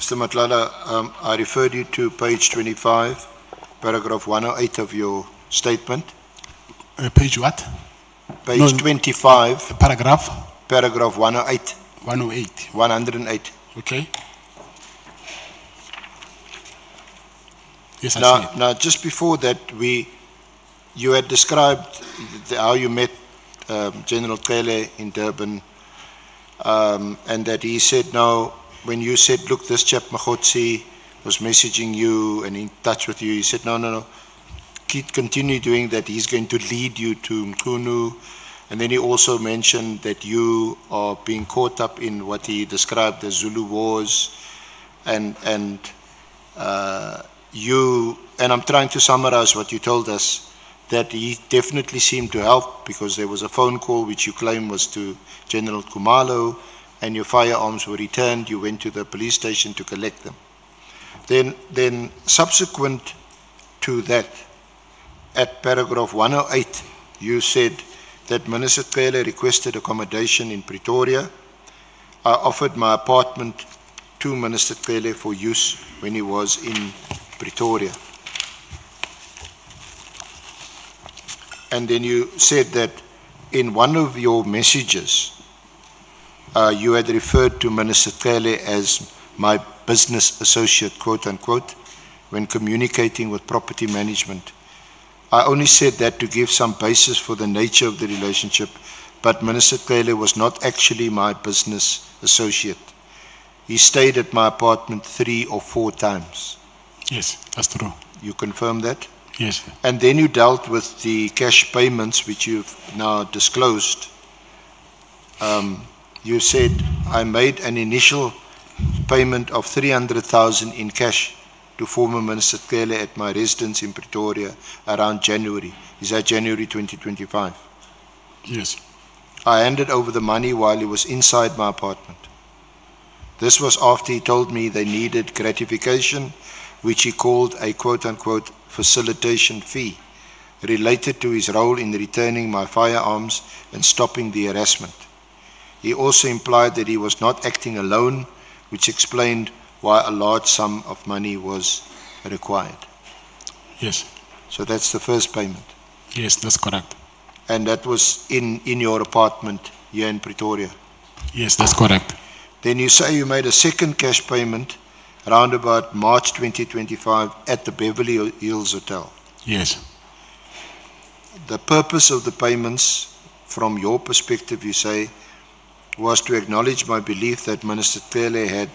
Mr. Matlala, I referred you to page 25, paragraph 108 of your statement. Page what? Page No, 25, Paragraph paragraph 108. 108. 108. Okay. Yes, I see it. Now, just before that, you had described how you met General Cele in Durban, and that he said, no, when you said, look, this chap Magotsi was messaging you and in touch with you, he said, no, continue doing that. He's going to lead you to Mkhunu. And then he also mentioned that you are being caught up in what he described as Zulu wars, and I'm trying to summarize what you told us, that he definitely seemed to help because there was a phone call which you claim was to General Khumalo, and your firearms were returned. You went to the police station to collect them. Then subsequent to that, at paragraph 108, you said that Minister Cele requested accommodation in Pretoria. I offered my apartment to Minister Cele for use when he was in Pretoria. And then you said that in one of your messages, you had referred to Minister Cele as my business associate, quote unquote, when communicating with property management. I only said that to give some basis for the nature of the relationship, but Minister Cele was not actually my business associate. He stayed at my apartment 3 or 4 times. Yes, that's true. You confirm that? Yes. And then you dealt with the cash payments, which you've now disclosed. You said, I made an initial payment of 300,000 in cash to former Minister Cele at my residence in Pretoria around January. Is that January 2025? Yes. I handed over the money while he was inside my apartment. This was after he told me they needed gratification, which he called a quote-unquote facilitation fee, related to his role in returning my firearms and stopping the harassment. He also implied that he was not acting alone, which explained why a large sum of money was required. Yes. So that's the first payment. Yes, that's correct. And that was in your apartment here in Pretoria. Yes, that's correct. Then you say you made a second cash payment around about March 2025 at the Beverly Hills Hotel. Yes. The purpose of the payments, from your perspective, you say, was to acknowledge my belief that Minister Cele had